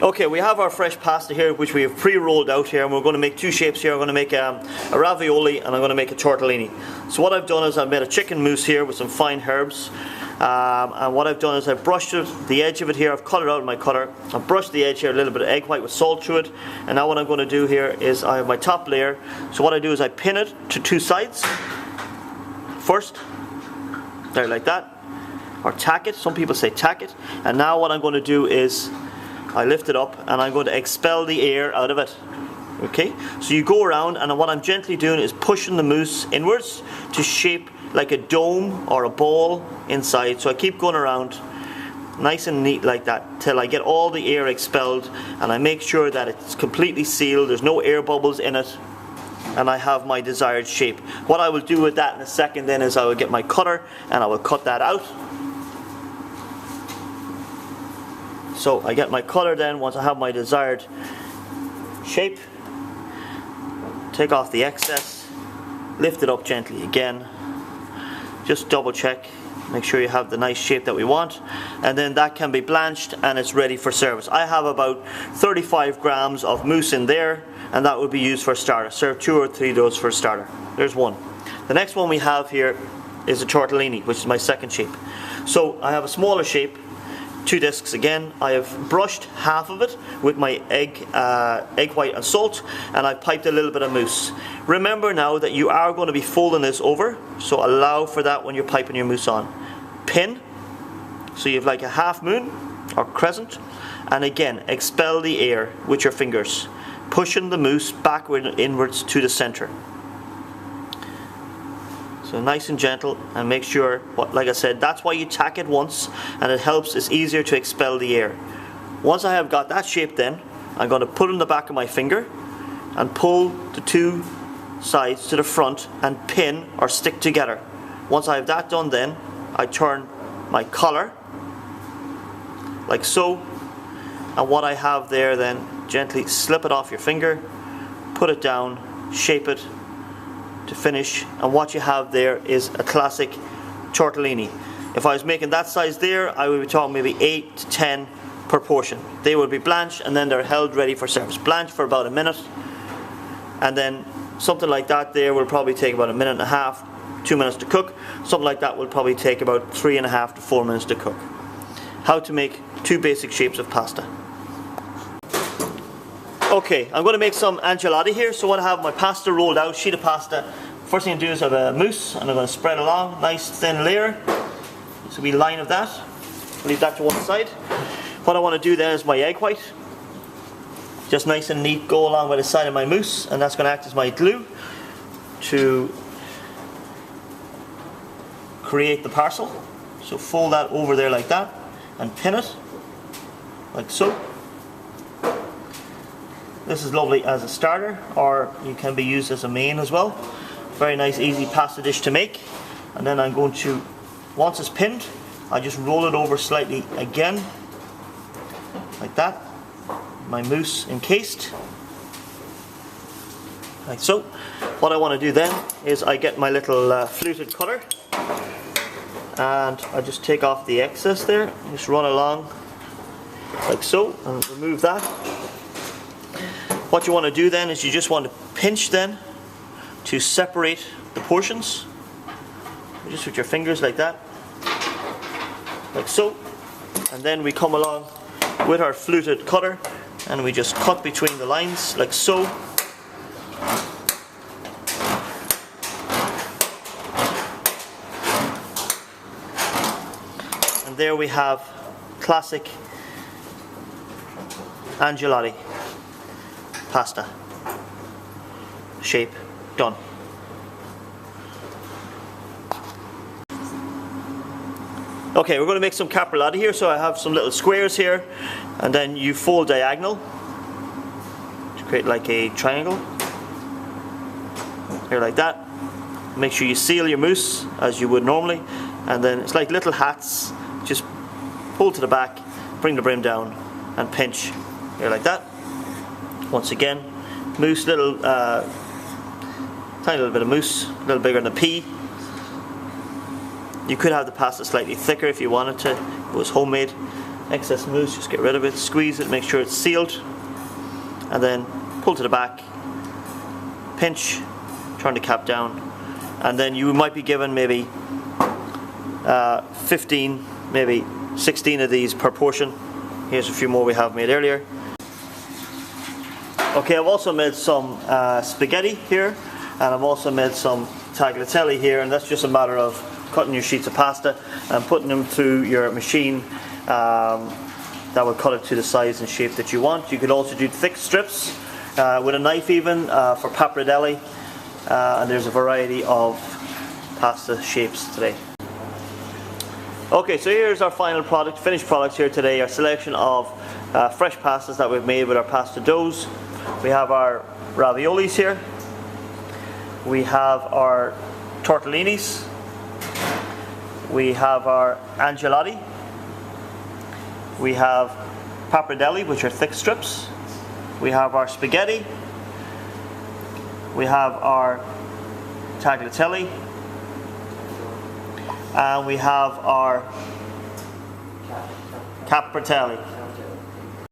Okay, we have our fresh pasta here, which we have pre-rolled out here, and we're going to make two shapes here. I'm going to make a ravioli, and I'm going to make a tortellini. So what I've done is I've made a chicken mousse here with some fine herbs, and what I've done is I've brushed the edge of it here. I've cut it out with my cutter. I've brushed the edge here, a little bit of egg white with salt to it, and now what I'm going to do here is I have my top layer. So what I do is I pin it to two sides first, there, like that, or tack it. Some people say tack it. And now what I'm going to do is I lift it up and I'm going to expel the air out of it. Okay, so you go around, and what I'm gently doing is pushing the mousse inwards to shape like a dome or a ball inside. So I keep going around nice and neat like that till I get all the air expelled, and I make sure that it's completely sealed, there's no air bubbles in it, and I have my desired shape. What I will do with that in a second then is I will get my cutter and I will cut that out. So I get my cutter then, once I have my desired shape, take off the excess, lift it up gently again, just double check, make sure you have the nice shape that we want, and then that can be blanched and it's ready for service. I have about 35 grams of mousse in there, and that would be used for a starter. Serve 2 or 3 of those for a starter. There's one. The next one we have here is a tortellini, which is my second shape. So I have a smaller shape, 2 discs again. I have brushed half of it with my egg white and salt, and I've piped a little bit of mousse. Remember now that you are going to be folding this over, so allow for that when you're piping your mousse on. Pin, so you have like a half moon or crescent, and again expel the air with your fingers, pushing the mousse backward and inwards to the center. So nice and gentle, and make sure, like I said, that's why you tack it once, and it helps, it's easier to expel the air. Once I have got that shape then, I'm going to put it in the back of my finger and pull the two sides to the front and pin or stick together. Once I have that done then, I turn my collar like so, and what I have there then, gently slip it off your finger, put it down, shape it to finish, and what you have there is a classic tortellini. If I was making that size there, I would be talking maybe 8 to 10 per portion. They would be blanched and then they're held ready for service. Blanched for about a minute, and then something like that there will probably take about 1.5 minutes, 2 minutes to cook. Something like that will probably take about 3.5 to 4 minutes to cook. How to make 2 basic shapes of pasta. Okay, I'm going to make some angelati here. So when I have my pasta rolled out, sheet of pasta, first thing I do is I have a mousse, and I'm going to spread along, nice thin layer. So we line of that. Leave that to one side. What I want to do then is my egg white. Just nice and neat, go along by the side of my mousse, and that's going to act as my glue to create the parcel. So fold that over there like that, and pin it, like so. This is lovely as a starter, or you can be used as a main as well. Very nice, easy pasta dish to make. And then I'm going to, once it's pinned, I just roll it over slightly again, like that. My mousse encased, like so. What I want to do then is I get my little fluted cutter, and I just take off the excess there, just run along like so, and remove that. What you want to do then is you just want to pinch then to separate the portions, just with your fingers like that, like so, and then we come along with our fluted cutter and we just cut between the lines like so. And there we have classic angelati pasta shape done. Okay, we're going to make some cappellati here, so I have some little squares here, and then you fold diagonal to create like a triangle here like that. Make sure you seal your mousse as you would normally, and then it's like little hats. Just pull to the back, bring the brim down, and pinch here like that. Once again, mousse, little tiny little bit of mousse, a little bigger than a pea. You could have the pasta slightly thicker if you wanted to, if it was homemade. Excess mousse, just get rid of it, squeeze it, make sure it's sealed, and then pull to the back, pinch, turn the cap down, and then you might be given maybe 15, maybe 16 of these per portion. Here's a few more we have made earlier. Okay, I've also made some spaghetti here, and I've also made some tagliatelle here, and that's just a matter of cutting your sheets of pasta and putting them through your machine that will cut it to the size and shape that you want. You could also do thick strips with a knife even for pappardelle, and there's a variety of pasta shapes today. Okay, so here's our final product, finished products here today, our selection of fresh pastas that we've made with our pasta doughs. We have our raviolis here, we have our tortellinis, we have our angelati, we have pappardelle, which are thick strips, we have our spaghetti, we have our tagliatelle, and we have our capratelli.